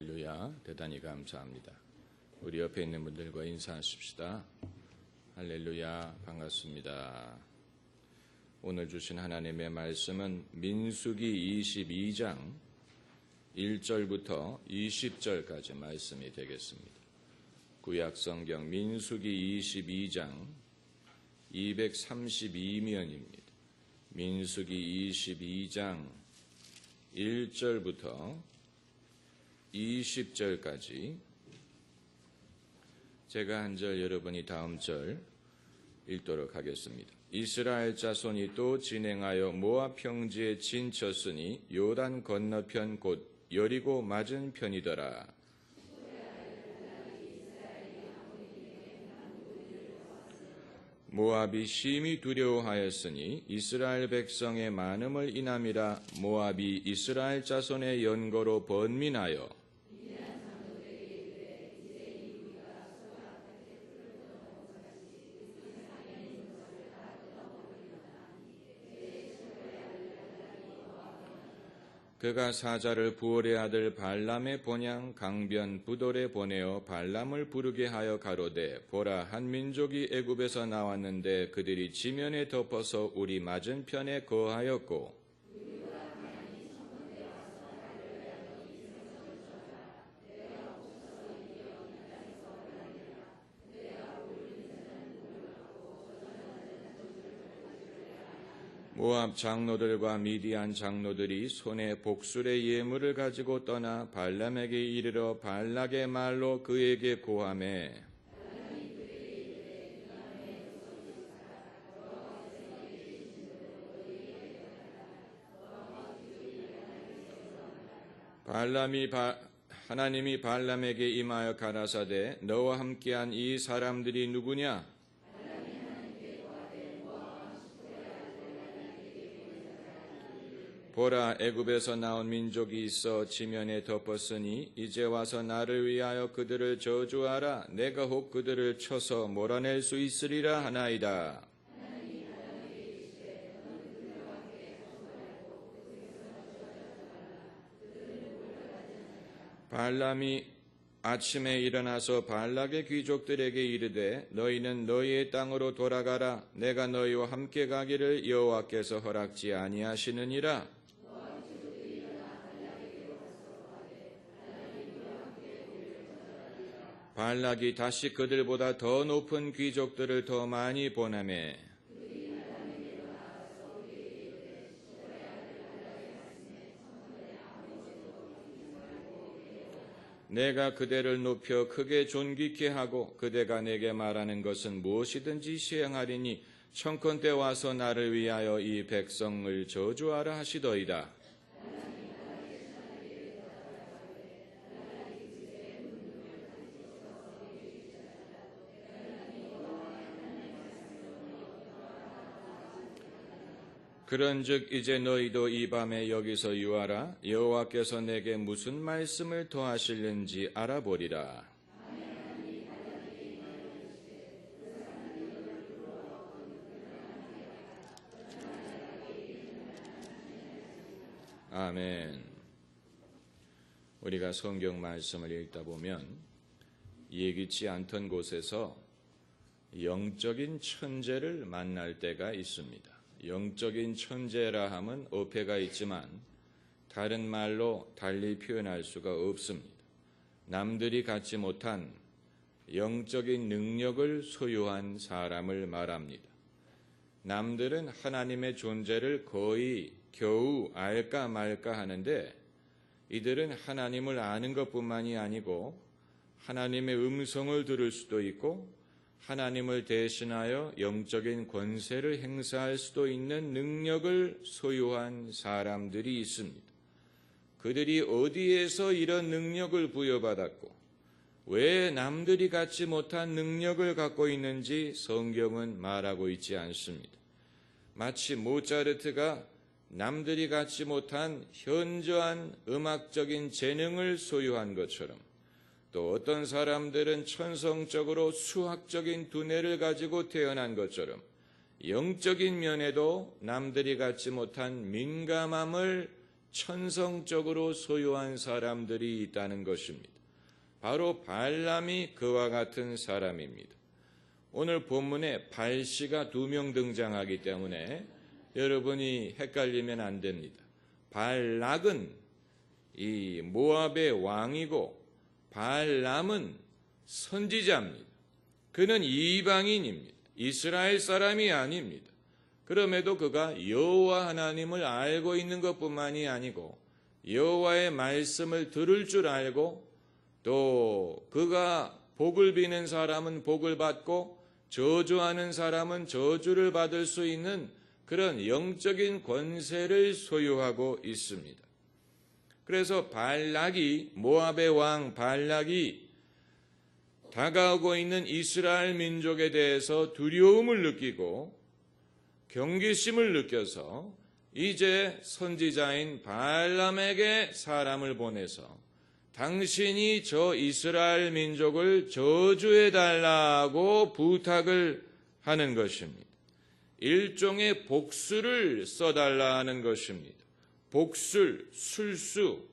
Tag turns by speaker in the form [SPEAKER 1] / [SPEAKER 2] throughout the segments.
[SPEAKER 1] 할렐루야, 대단히 감사합니다. 우리 옆에 있는 분들과 인사하십시다. 할렐루야, 반갑습니다. 오늘 주신 하나님의 말씀은 민수기 22장 1절부터 20절까지 말씀이 되겠습니다. 구약성경 민수기 22장 232면입니다. 민수기 22장 1절부터 20절까지 제가 한 절 여러분이 다음 절 읽도록 하겠습니다. 이스라엘 자손이 또 진행하여 모압 평지에 진쳤으니 요단 건너편 곧 여리고 맞은 편이더라. 모압이 심히 두려워하였으니 이스라엘 백성의 많음을 인함이라. 모압이 이스라엘 자손의 연고로 번민하여 그가 사자를 부올의 아들 발람의 본향 강변 부돌에 보내어 발람을 부르게 하여 가로되, 보라, 한 민족이 애굽에서 나왔는데 그들이 지면에 덮어서 우리 맞은편에 거하였고 모압 장로들과 미디안 장로들이 손에 복술의 예물을 가지고 떠나 발람에게 이르러 발락의 말로 그에게 고하매 하나님이 발람에게 임하여 가라사대, 너와 함께한 이 사람들이 누구냐? 보라, 애굽에서 나온 민족이 있어 지면에 덮었으니 이제 와서 나를 위하여 그들을 저주하라. 내가 혹 그들을 쳐서 몰아낼 수 있으리라 하나이다. 발람이 아침에 일어나서 발락의 귀족들에게 이르되, 너희는 너희의 땅으로 돌아가라. 내가 너희와 함께 가기를 여호와께서 허락지 아니하시느니라. 발락이 다시 그들보다 더 높은 귀족들을 더 많이 보내매 내가 그대를 높여 크게 존귀케 하고 그대가 내게 말하는 것은 무엇이든지 시행하리니 청컨대 와서 나를 위하여 이 백성을 저주하라 하시더이다. 그런즉 이제 너희도 이 밤에 여기서 유하라. 여호와께서 내게 무슨 말씀을 더하실는지 알아보리라. 아멘. 우리가 성경 말씀을 읽다 보면 예기치 않던 곳에서 영적인 천재를 만날 때가 있습니다. 영적인 천재라 함은 어폐가 있지만 다른 말로 달리 표현할 수가 없습니다. 남들이 갖지 못한 영적인 능력을 소유한 사람을 말합니다. 남들은 하나님의 존재를 거의 겨우 알까 말까 하는데 이들은 하나님을 아는 것뿐만이 아니고 하나님의 음성을 들을 수도 있고 하나님을 대신하여 영적인 권세를 행사할 수도 있는 능력을 소유한 사람들이 있습니다. 그들이 어디에서 이런 능력을 부여받았고 왜 남들이 갖지 못한 능력을 갖고 있는지 성경은 말하고 있지 않습니다. 마치 모차르트가 남들이 갖지 못한 현저한 음악적인 재능을 소유한 것처럼 또 어떤 사람들은 천성적으로 수학적인 두뇌를 가지고 태어난 것처럼 영적인 면에도 남들이 갖지 못한 민감함을 천성적으로 소유한 사람들이 있다는 것입니다. 바로 발람이 그와 같은 사람입니다. 오늘 본문에 발씨가 2명 등장하기 때문에 여러분이 헷갈리면 안 됩니다. 발락은 이 모압의 왕이고 발람은 선지자입니다. 그는 이방인입니다. 이스라엘 사람이 아닙니다. 그럼에도 그가 여호와 하나님을 알고 있는 것뿐만이 아니고 여호와의 말씀을 들을 줄 알고 또 그가 복을 비는 사람은 복을 받고 저주하는 사람은 저주를 받을 수 있는 그런 영적인 권세를 소유하고 있습니다. 그래서 발락이, 모압의 왕 발락이 다가오고 있는 이스라엘 민족에 대해서 두려움을 느끼고 경계심을 느껴서 이제 선지자인 발람에게 사람을 보내서 당신이 저 이스라엘 민족을 저주해달라고 부탁을 하는 것입니다. 일종의 복수를 써달라는 것입니다. 복술, 술수,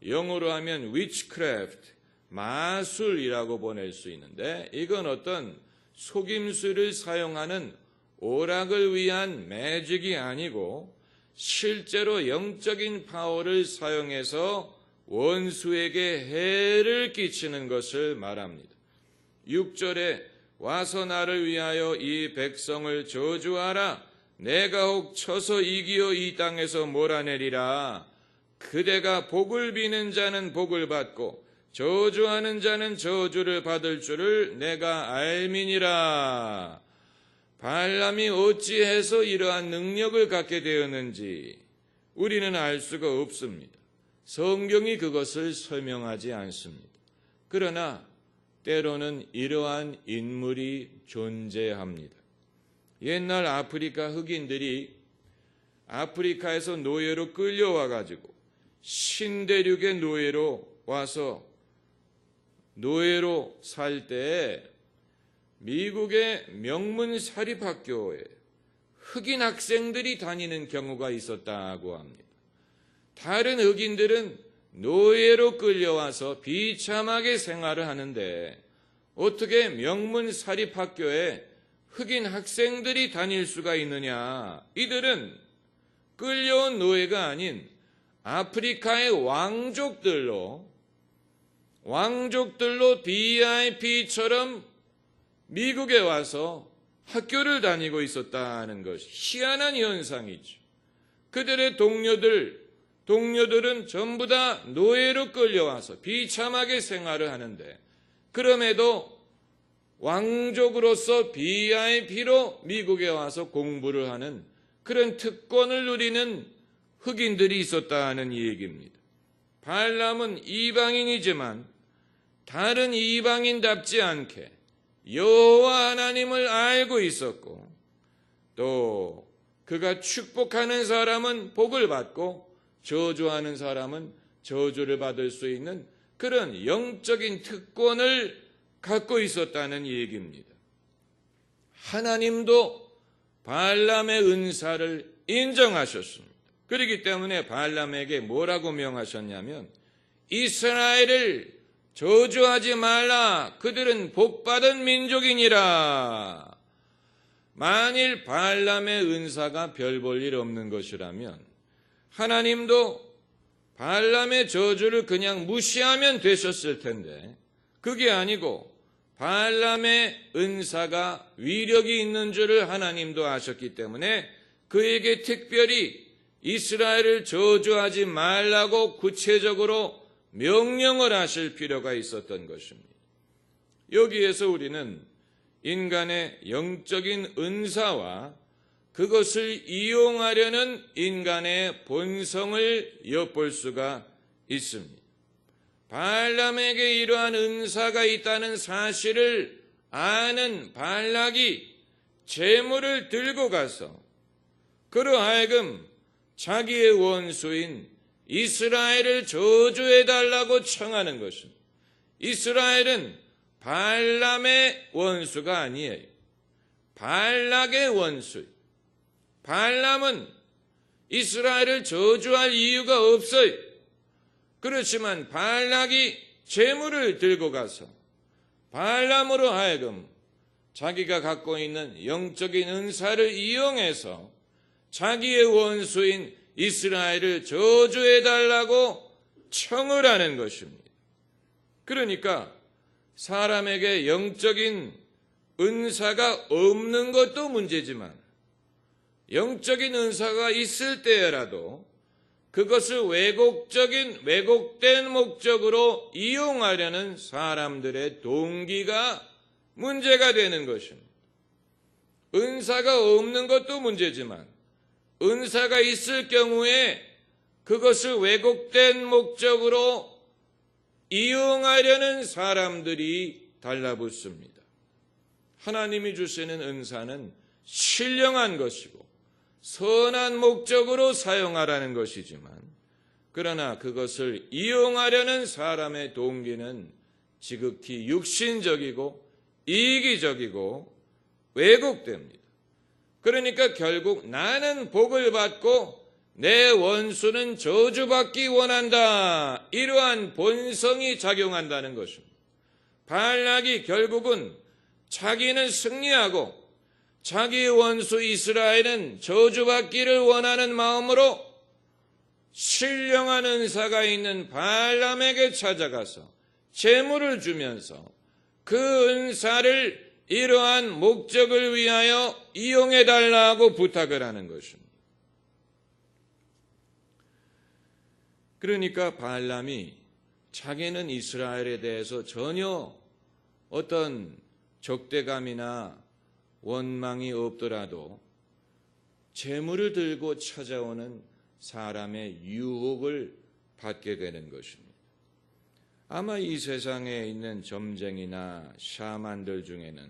[SPEAKER 1] 영어로 하면 witchcraft, 마술이라고 보낼 수 있는데 이건 어떤 속임수를 사용하는 오락을 위한 매직이 아니고 실제로 영적인 파워를 사용해서 원수에게 해를 끼치는 것을 말합니다. 6절에 와서 나를 위하여 이 백성을 저주하라. 내가 혹 쳐서 이기어 이 땅에서 몰아내리라. 그대가 복을 비는 자는 복을 받고 저주하는 자는 저주를 받을 줄을 내가 알미니라. 발람이 어찌해서 이러한 능력을 갖게 되었는지 우리는 알 수가 없습니다. 성경이 그것을 설명하지 않습니다. 그러나 때로는 이러한 인물이 존재합니다. 옛날 아프리카 흑인들이 아프리카에서 노예로 끌려와가지고 신대륙의 노예로 와서 노예로 살 때 미국의 명문 사립학교에 흑인 학생들이 다니는 경우가 있었다고 합니다. 다른 흑인들은 노예로 끌려와서 비참하게 생활을 하는데 어떻게 명문 사립학교에 흑인 학생들이 다닐 수가 있느냐? 이들은 끌려온 노예가 아닌 아프리카의 왕족들로 VIP처럼 미국에 와서 학교를 다니고 있었다는 것이 희한한 현상이죠. 그들의 동료들은 전부 다 노예로 끌려와서 비참하게 생활을 하는데 그럼에도 왕족으로서 VIP로 미국에 와서 공부를 하는 그런 특권을 누리는 흑인들이 있었다는 얘기입니다. 발람은 이방인이지만 다른 이방인답지 않게 여호와 하나님을 알고 있었고 또 그가 축복하는 사람은 복을 받고 저주하는 사람은 저주를 받을 수 있는 그런 영적인 특권을 갖고 있었다는 얘기입니다. 하나님도 발람의 은사를 인정하셨습니다. 그렇기 때문에 발람에게 뭐라고 명하셨냐면 이스라엘을 저주하지 말라. 그들은 복받은 민족이니라. 만일 발람의 은사가 별 볼 일 없는 것이라면 하나님도 발람의 저주를 그냥 무시하면 되셨을 텐데 그게 아니고 발람의 은사가 위력이 있는 줄을 하나님도 아셨기 때문에 그에게 특별히 이스라엘을 저주하지 말라고 구체적으로 명령을 하실 필요가 있었던 것입니다. 여기에서 우리는 인간의 영적인 은사와 그것을 이용하려는 인간의 본성을 엿볼 수가 있습니다. 발람에게 이러한 은사가 있다는 사실을 아는 발락이 재물을 들고 가서 그로 하여금 자기의 원수인 이스라엘을 저주해달라고 청하는 것입니다. 이스라엘은 발람의 원수가 아니에요. 발락의 원수. 발람은 이스라엘을 저주할 이유가 없어요. 그렇지만 발락이 재물을 들고 가서 발람으로 하여금 자기가 갖고 있는 영적인 은사를 이용해서 자기의 원수인 이스라엘을 저주해달라고 청을 하는 것입니다. 그러니까 사람에게 영적인 은사가 없는 것도 문제지만 영적인 은사가 있을 때라도 그것을 왜곡된 목적으로 이용하려는 사람들의 동기가 문제가 되는 것입니다. 은사가 없는 것도 문제지만 은사가 있을 경우에 그것을 왜곡된 목적으로 이용하려는 사람들이 달라붙습니다. 하나님이 주시는 은사는 신령한 것이고 선한 목적으로 사용하라는 것이지만 그러나 그것을 이용하려는 사람의 동기는 지극히 육신적이고 이기적이고 왜곡됩니다. 그러니까 결국 나는 복을 받고 내 원수는 저주받기 원한다. 이러한 본성이 작용한다는 것입니다. 발락이 결국은 자기는 승리하고 자기의 원수 이스라엘은 저주받기를 원하는 마음으로 신령한 은사가 있는 발람에게 찾아가서 재물을 주면서 그 은사를 이러한 목적을 위하여 이용해달라고 부탁을 하는 것입니다. 그러니까 발람이 자기는 이스라엘에 대해서 전혀 어떤 적대감이나 원망이 없더라도 재물을 들고 찾아오는 사람의 유혹을 받게 되는 것입니다. 아마 이 세상에 있는 점쟁이나 샤만들 중에는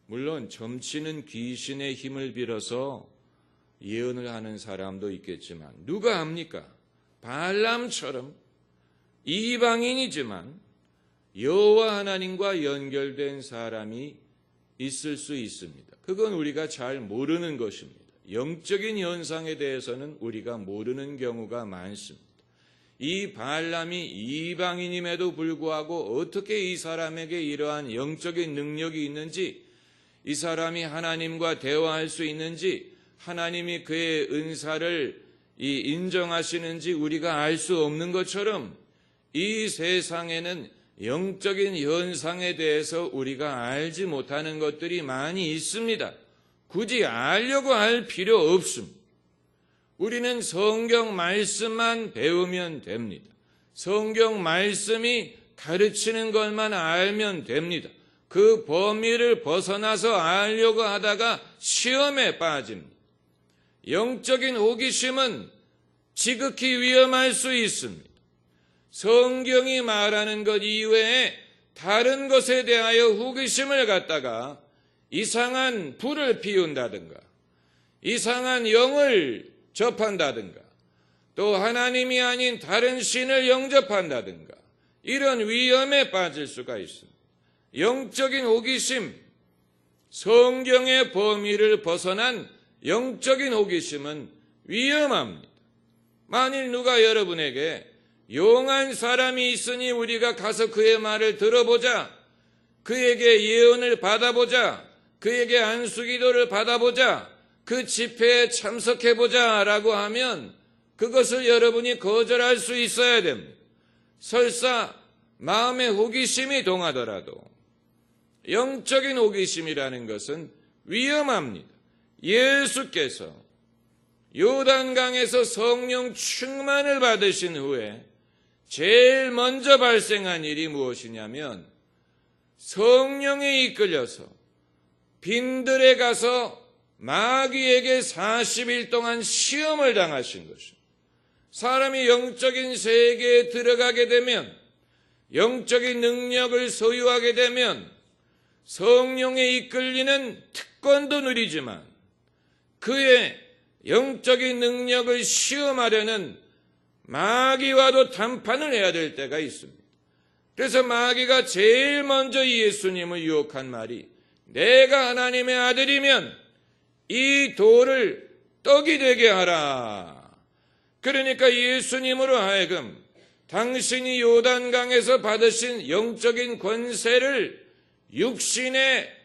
[SPEAKER 1] 물론 점치는 귀신의 힘을 빌어서 예언을 하는 사람도 있겠지만 누가 압니까? 발람처럼 이방인이지만 여호와 하나님과 연결된 사람이 있을 수 있습니다. 그건 우리가 잘 모르는 것입니다. 영적인 현상에 대해서는 우리가 모르는 경우가 많습니다. 이 발람이 이방인임에도 불구하고 어떻게 이 사람에게 이러한 영적인 능력이 있는지, 이 사람이 하나님과 대화할 수 있는지, 하나님이 그의 은사를 인정하시는지 우리가 알 수 없는 것처럼 이 세상에는 영적인 현상에 대해서 우리가 알지 못하는 것들이 많이 있습니다. 굳이 알려고 할 필요 없습니다. 우리는 성경 말씀만 배우면 됩니다. 성경 말씀이 가르치는 것만 알면 됩니다. 그 범위를 벗어나서 알려고 하다가 시험에 빠집니다. 영적인 호기심은 지극히 위험할 수 있습니다. 성경이 말하는 것 이외에 다른 것에 대하여 호기심을 갖다가 이상한 불을 피운다든가 이상한 영을 접한다든가 또 하나님이 아닌 다른 신을 영접한다든가 이런 위험에 빠질 수가 있습니다. 영적인 호기심, 성경의 범위를 벗어난 영적인 호기심은 위험합니다. 만일 누가 여러분에게 용한 사람이 있으니 우리가 가서 그의 말을 들어보자, 그에게 예언을 받아보자, 그에게 안수기도를 받아보자, 그 집회에 참석해보자 라고 하면 그것을 여러분이 거절할 수 있어야 됩니다. 설사 마음의 호기심이 동하더라도 영적인 호기심이라는 것은 위험합니다. 예수께서 요단강에서 성령 충만을 받으신 후에 제일 먼저 발생한 일이 무엇이냐면 성령에 이끌려서 빈들에 가서 마귀에게 40일 동안 시험을 당하신 것입니다. 사람이 영적인 세계에 들어가게 되면 영적인 능력을 소유하게 되면 성령에 이끌리는 특권도 누리지만 그의 영적인 능력을 시험하려는 마귀와도 담판을 해야 될 때가 있습니다. 그래서 마귀가 제일 먼저 예수님을 유혹한 말이 내가 하나님의 아들이면 이 돌을 떡이 되게 하라. 그러니까 예수님으로 하여금 당신이 요단강에서 받으신 영적인 권세를 육신의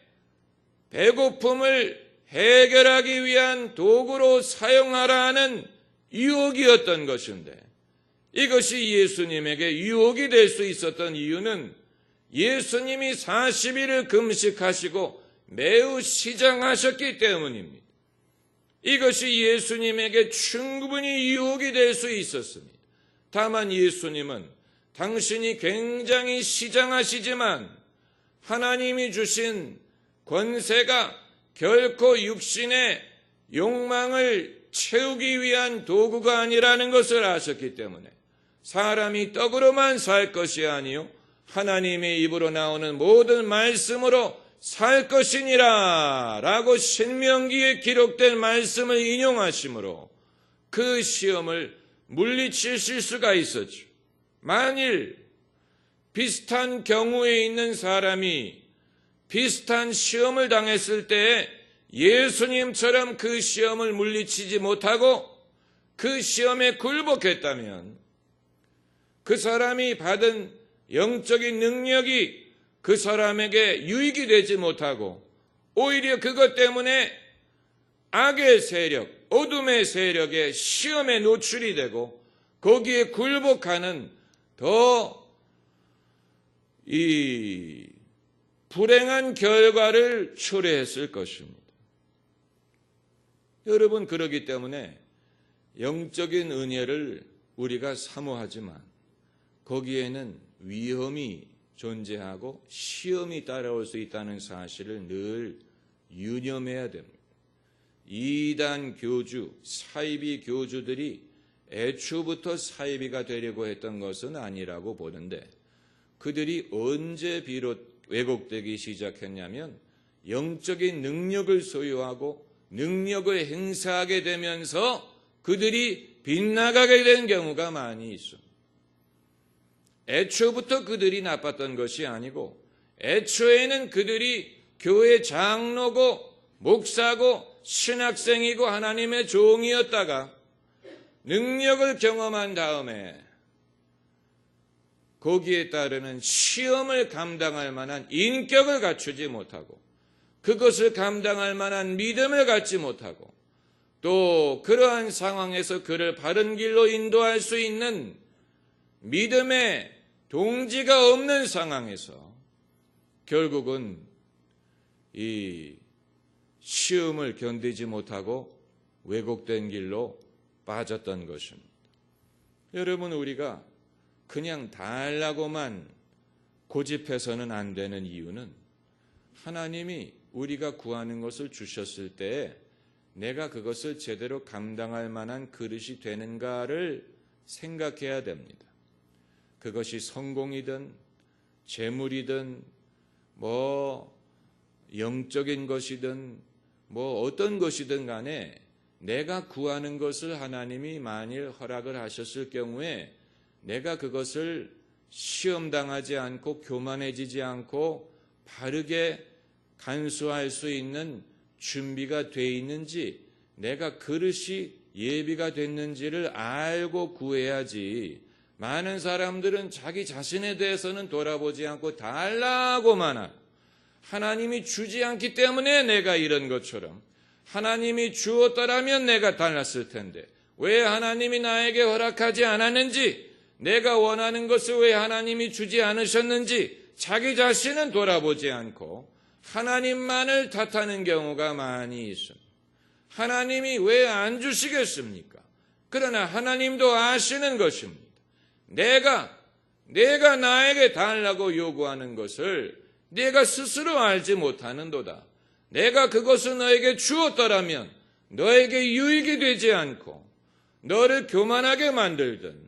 [SPEAKER 1] 배고픔을 해결하기 위한 도구로 사용하라는 유혹이었던 것인데, 이것이 예수님에게 유혹이 될 수 있었던 이유는 예수님이 40일을 금식하시고 매우 시장하셨기 때문입니다. 이것이 예수님에게 충분히 유혹이 될 수 있었습니다. 다만 예수님은 당신이 굉장히 시장하시지만 하나님이 주신 권세가 결코 육신의 욕망을 채우기 위한 도구가 아니라는 것을 아셨기 때문에 사람이 떡으로만 살 것이 아니요 하나님의 입으로 나오는 모든 말씀으로 살 것이니라 라고 신명기에 기록된 말씀을 인용하심으로 그 시험을 물리치실 수가 있었죠. 만일 비슷한 경우에 있는 사람이 비슷한 시험을 당했을 때 예수님처럼 그 시험을 물리치지 못하고 그 시험에 굴복했다면 그 사람이 받은 영적인 능력이 그 사람에게 유익이 되지 못하고 오히려 그것 때문에 악의 세력, 어둠의 세력의 시험에 노출이 되고 거기에 굴복하는 더 불행한 결과를 초래했을 것입니다. 여러분, 그러기 때문에 영적인 은혜를 우리가 사모하지만 거기에는 위험이 존재하고 시험이 따라올 수 있다는 사실을 늘 유념해야 됩니다. 이단 교주, 사이비 교주들이 애초부터 사이비가 되려고 했던 것은 아니라고 보는데 그들이 언제 비롯 왜곡되기 시작했냐면 영적인 능력을 소유하고 능력을 행사하게 되면서 그들이 빗나가게 된 경우가 많이 있습니다. 애초부터 그들이 나빴던 것이 아니고 애초에는 그들이 교회 장로고 목사고 신학생이고 하나님의 종이었다가 능력을 경험한 다음에 거기에 따르는 시험을 감당할 만한 인격을 갖추지 못하고 그것을 감당할 만한 믿음을 갖지 못하고 또 그러한 상황에서 그를 바른 길로 인도할 수 있는 믿음의 동지가 없는 상황에서 결국은 이 시험을 견디지 못하고 왜곡된 길로 빠졌던 것입니다. 여러분, 우리가 그냥 달라고만 고집해서는 안 되는 이유는 하나님이 우리가 구하는 것을 주셨을 때에 내가 그것을 제대로 감당할 만한 그릇이 되는가를 생각해야 됩니다. 그것이 성공이든 재물이든 영적인 것이든 어떤 것이든 간에 내가 구하는 것을 하나님이 만일 허락을 하셨을 경우에 내가 그것을 시험당하지 않고 교만해지지 않고 바르게 간수할 수 있는 준비가 돼 있는지 내가 그릇이 예비가 됐는지를 알고 구해야지. 많은 사람들은 자기 자신에 대해서는 돌아보지 않고 달라고만 하고 하나님이 주지 않기 때문에 내가 이런 것처럼 하나님이 주었더라면 내가 달랐을 텐데 왜 하나님이 나에게 허락하지 않았는지 내가 원하는 것을 왜 하나님이 주지 않으셨는지 자기 자신은 돌아보지 않고 하나님만을 탓하는 경우가 많이 있습니다. 하나님이 왜 안 주시겠습니까? 그러나 하나님도 아시는 것입니다. 내가 나에게 달라고 요구하는 것을 내가 스스로 알지 못하는도다. 내가 그것을 너에게 주었더라면 너에게 유익이 되지 않고 너를 교만하게 만들든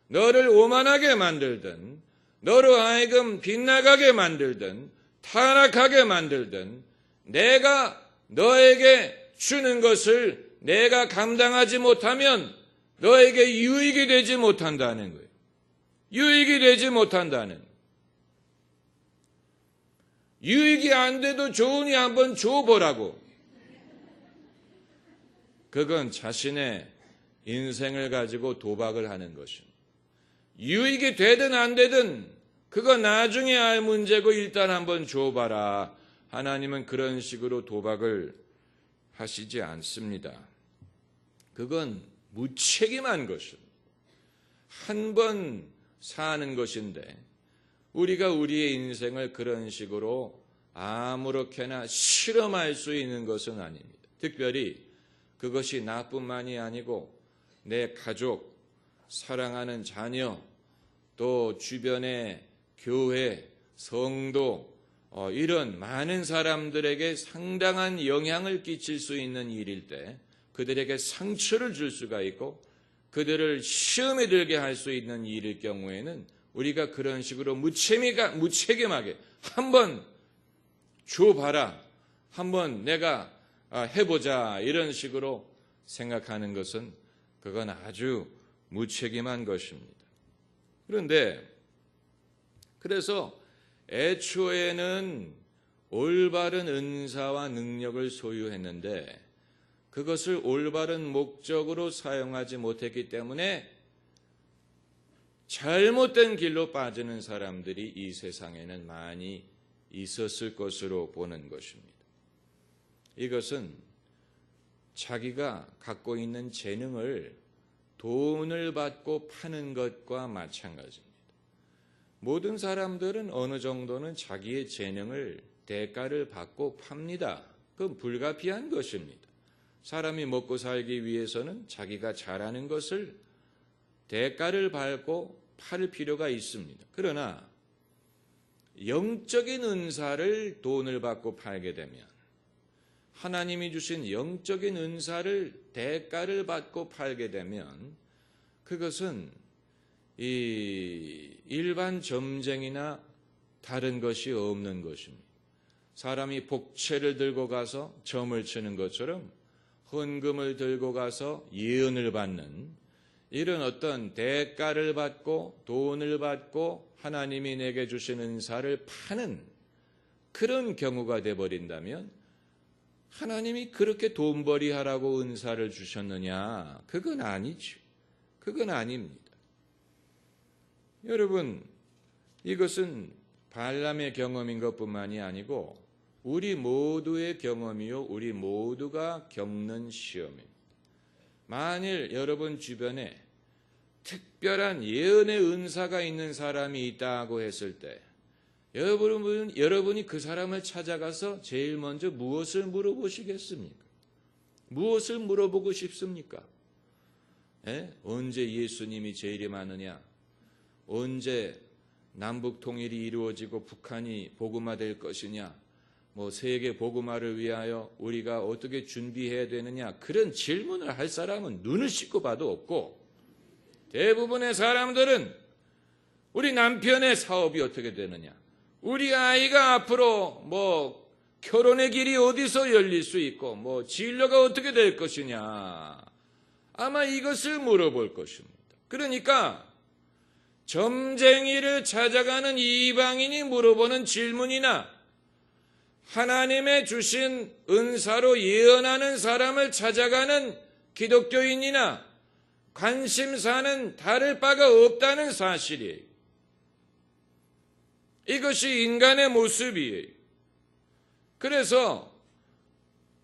[SPEAKER 1] 너를 오만하게 만들든 너로 하여금 빗나가게 만들든 타락하게 만들든 내가 너에게 주는 것을 내가 감당하지 못하면 너에게 유익이 되지 못한다는 거예요. 유익이 되지 못한다는. 유익이 안 돼도 좋으니 한번 줘보라고. 그건 자신의 인생을 가지고 도박을 하는 것입니다. 유익이 되든 안 되든 그거 나중에 알 문제고 일단 한번 줘봐라. 하나님은 그런 식으로 도박을 하시지 않습니다. 그건 무책임한 것입니다. 한 번 사는 것인데 우리가 우리의 인생을 그런 식으로 아무렇게나 실험할 수 있는 것은 아닙니다. 특별히 그것이 나뿐만이 아니고 내 가족, 사랑하는 자녀, 또 주변의 교회, 성도, 이런 많은 사람들에게 상당한 영향을 끼칠 수 있는 일일 때 그들에게 상처를 줄 수가 있고 그들을 시험에 들게 할 수 있는 일일 경우에는 우리가 그런 식으로 무책임하게 한번 줘봐라, 한번 내가 해보자 이런 식으로 생각하는 것은 그건 아주 무책임한 것입니다. 그래서 애초에는 올바른 은사와 능력을 소유했는데 그것을 올바른 목적으로 사용하지 못했기 때문에 잘못된 길로 빠지는 사람들이 이 세상에는 많이 있었을 것으로 보는 것입니다. 이것은 자기가 갖고 있는 재능을 돈을 받고 파는 것과 마찬가지입니다. 모든 사람들은 어느 정도는 자기의 재능을 대가를 받고 팝니다. 그건 불가피한 것입니다. 사람이 먹고 살기 위해서는 자기가 잘하는 것을 대가를 받고 팔 필요가 있습니다. 그러나 영적인 은사를 돈을 받고 팔게 되면 하나님이 주신 영적인 은사를 대가를 받고 팔게 되면 그것은 이 일반 점쟁이나 다른 것이 없는 것입니다. 사람이 복채를 들고 가서 점을 치는 것처럼 헌금을 들고 가서 예언을 받는 이런 어떤 대가를 받고 돈을 받고 하나님이 내게 주신 은사를 파는 그런 경우가 되어버린다면 하나님이 그렇게 돈벌이 하라고 은사를 주셨느냐? 그건 아니죠. 그건 아닙니다. 여러분, 이것은 발람의 경험인 것뿐만이 아니고 우리 모두의 경험이요, 우리 모두가 겪는 시험입니다. 만일 여러분 주변에 특별한 예언의 은사가 있는 사람이 있다고 했을 때 여러분이 그 사람을 찾아가서 제일 먼저 무엇을 물어보시겠습니까? 무엇을 물어보고 싶습니까? 언제 예수님이 제일이 많으냐? 언제 남북 통일이 이루어지고 북한이 복음화될 것이냐? 세계 복음화를 위하여 우리가 어떻게 준비해야 되느냐? 그런 질문을 할 사람은 눈을 씻고 봐도 없고 대부분의 사람들은 우리 남편의 사업이 어떻게 되느냐? 우리 아이가 앞으로 결혼의 길이 어디서 열릴 수 있고 진로가 어떻게 될 것이냐? 아마 이것을 물어볼 것입니다. 그러니까 점쟁이를 찾아가는 이방인이 물어보는 질문이나 하나님의 주신 은사로 예언하는 사람을 찾아가는 기독교인이나 관심사는 다를 바가 없다는 사실이에요. 이것이 인간의 모습이에요. 그래서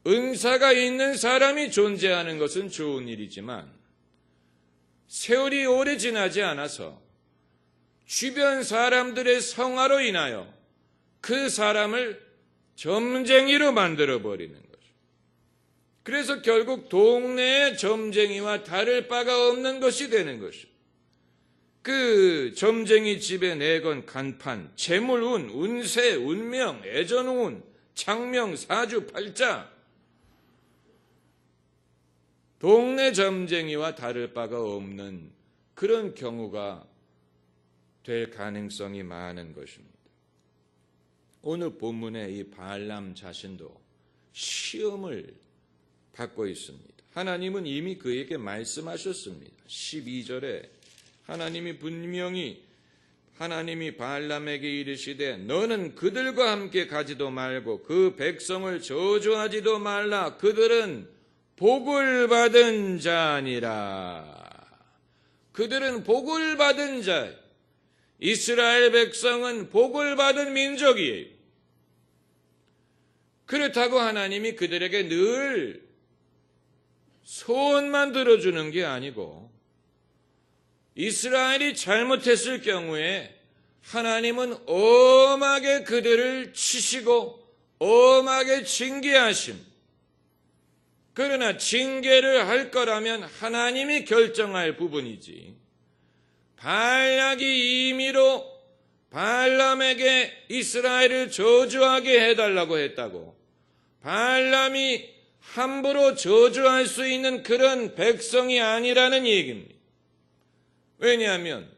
[SPEAKER 1] 은사가 있는 사람이 존재하는 것은 좋은 일이지만 세월이 오래 지나지 않아서 주변 사람들의 성화로 인하여 그 사람을 점쟁이로 만들어버리는 거죠. 그래서 결국 동네의 점쟁이와 다를 바가 없는 것이 되는 것이죠. 그 점쟁이 집에 내건 간판, 재물운, 운세, 운명, 애전운, 장명, 사주, 팔자, 동네 점쟁이와 다를 바가 없는 그런 경우가 될 가능성이 많은 것입니다. 오늘 본문의 이 발람 자신도 시험을 받고 있습니다. 하나님은 이미 그에게 말씀하셨습니다. 12절에 하나님이 분명히 발람에게 이르시되 너는 그들과 함께 가지도 말고 그 백성을 저주하지도 말라. 그들은 복을 받은 자니라. 그들은 복을 받은 자, 이스라엘 백성은 복을 받은 민족이에요. 그렇다고 하나님이 그들에게 늘 소원만 들어주는 게 아니고, 이스라엘이 잘못했을 경우에 하나님은 엄하게 그들을 치시고 엄하게 징계하심. 그러나 징계를 할 거라면 하나님이 결정할 부분이지, 발락이 임의로 발람에게 이스라엘을 저주하게 해달라고 했다고 발람이 함부로 저주할 수 있는 그런 백성이 아니라는 얘기입니다. 왜냐하면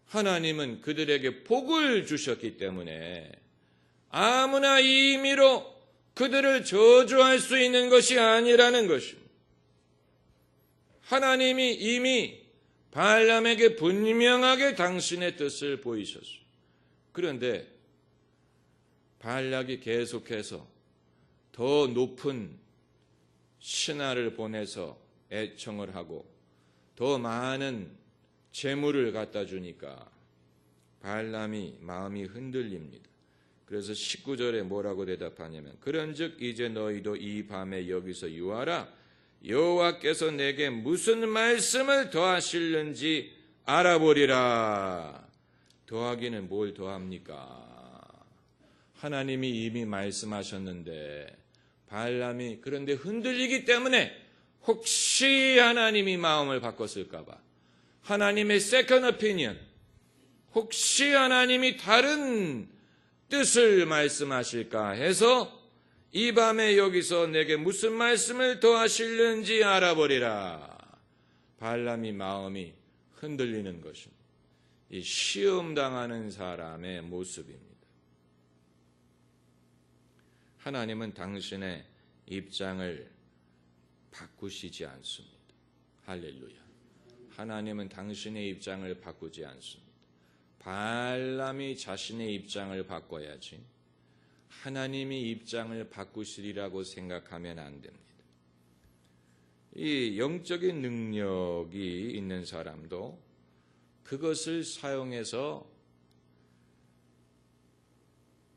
[SPEAKER 1] 하나님은 그들에게 복을 주셨기 때문에 아무나 임의로 그들을 저주할 수 있는 것이 아니라는 것입니다. 하나님이 이미 발람에게 분명하게 당신의 뜻을 보이셨어요. 그런데 발락이 계속해서 더 높은 신하를 보내서 애청을 하고 더 많은 재물을 갖다 주니까 발람이 마음이 흔들립니다. 그래서 19절에 뭐라고 대답하냐면, 그런즉 이제 너희도 이 밤에 여기서 유하라. 여호와께서 내게 무슨 말씀을 더하실는지 알아보리라. 더하기는 뭘 더합니까? 하나님이 이미 말씀하셨는데 발람이 그런데 흔들리기 때문에 혹시 하나님이 마음을 바꿨을까 봐, 하나님의 세컨 오피니언, 혹시 하나님이 다른 뜻을 말씀하실까 해서 이 밤에 여기서 내게 무슨 말씀을 더하실는지 알아보리라. 발람이 마음이 흔들리는 것입니다. 이 시험당하는 사람의 모습입니다. 하나님은 당신의 입장을 바꾸시지 않습니다. 할렐루야. 하나님은 당신의 입장을 바꾸지 않습니다. 발람이 자신의 입장을 바꿔야지 하나님이 입장을 바꾸시리라고 생각하면 안 됩니다. 이 영적인 능력이 있는 사람도 그것을 사용해서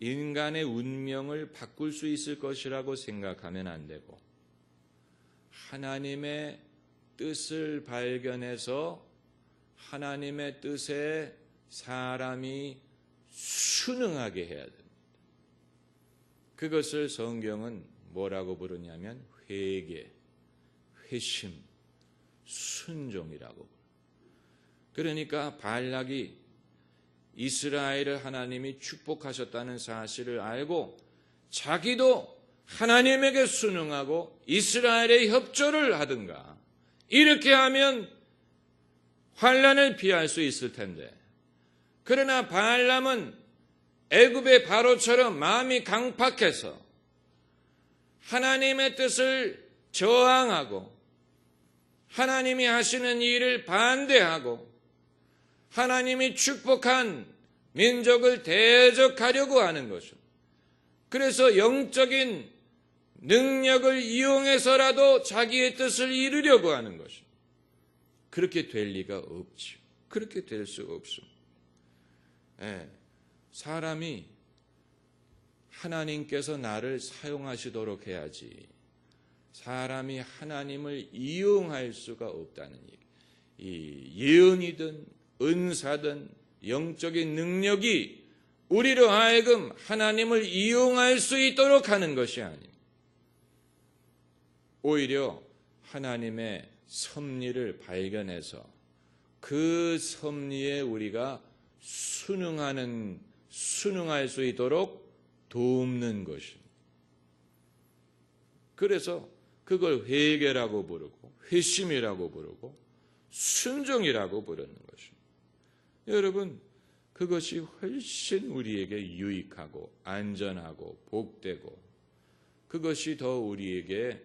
[SPEAKER 1] 인간의 운명을 바꿀 수 있을 것이라고 생각하면 안 되고, 하나님의 뜻을 발견해서 하나님의 뜻에 사람이 순응하게 해야 됩니다. 그것을 성경은 뭐라고 부르냐면 회개, 회심, 순종이라고 부릅니다. 그러니까 발락이 이스라엘을 하나님이 축복하셨다는 사실을 알고 자기도 하나님에게 순응하고 이스라엘의 협조를 하든가, 이렇게 하면 환난을 피할 수 있을 텐데, 그러나 발람은 애굽의 바로처럼 마음이 강팍해서 하나님의 뜻을 저항하고 하나님이 하시는 일을 반대하고 하나님이 축복한 민족을 대적하려고 하는 것입니다. 그래서 영적인 능력을 이용해서라도 자기의 뜻을 이루려고 하는 것입니다. 그렇게 될 리가 없죠. 그렇게 될 수 없습니다. 사람이 하나님께서 나를 사용하시도록 해야지 사람이 하나님을 이용할 수가 없다는 얘기. 이 예언이든 은사든 영적인 능력이 우리로 하여금 하나님을 이용할 수 있도록 하는 것이 아닙니다. 오히려 하나님의 섭리를 발견해서 그 섭리에 우리가 순응할 수 있도록 돕는 것입니다. 그래서 그걸 회개라고 부르고 회심이라고 부르고 순종이라고 부르는 것입니다. 여러분, 그것이 훨씬 우리에게 유익하고 안전하고 복되고 그것이 더 우리에게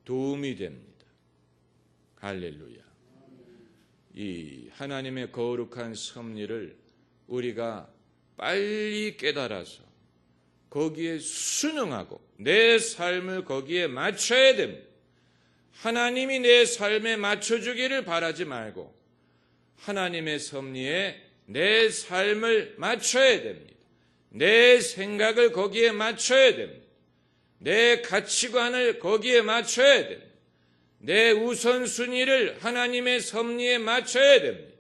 [SPEAKER 1] 도움이 됩니다. 할렐루야. 이 하나님의 거룩한 섭리를 우리가 빨리 깨달아서 거기에 순응하고 내 삶을 거기에 맞춰야 됩니다. 하나님이 내 삶에 맞춰주기를 바라지 말고 하나님의 섭리에 내 삶을 맞춰야 됩니다. 내 생각을 거기에 맞춰야 됩니다. 내 가치관을 거기에 맞춰야 됩니다. 내 우선순위를 하나님의 섭리에 맞춰야 됩니다.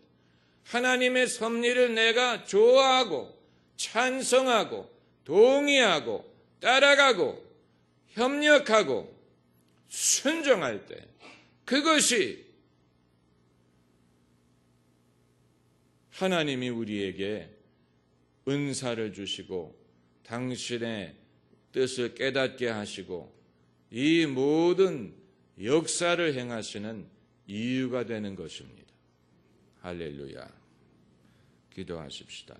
[SPEAKER 1] 하나님의 섭리를 내가 좋아하고 찬성하고 동의하고 따라가고 협력하고 순종할 때 그것이 하나님이 우리에게 은사를 주시고 당신의 뜻을 깨닫게 하시고 이 모든 역사를 행하시는 이유가 되는 것입니다. 할렐루야. 기도하십시다.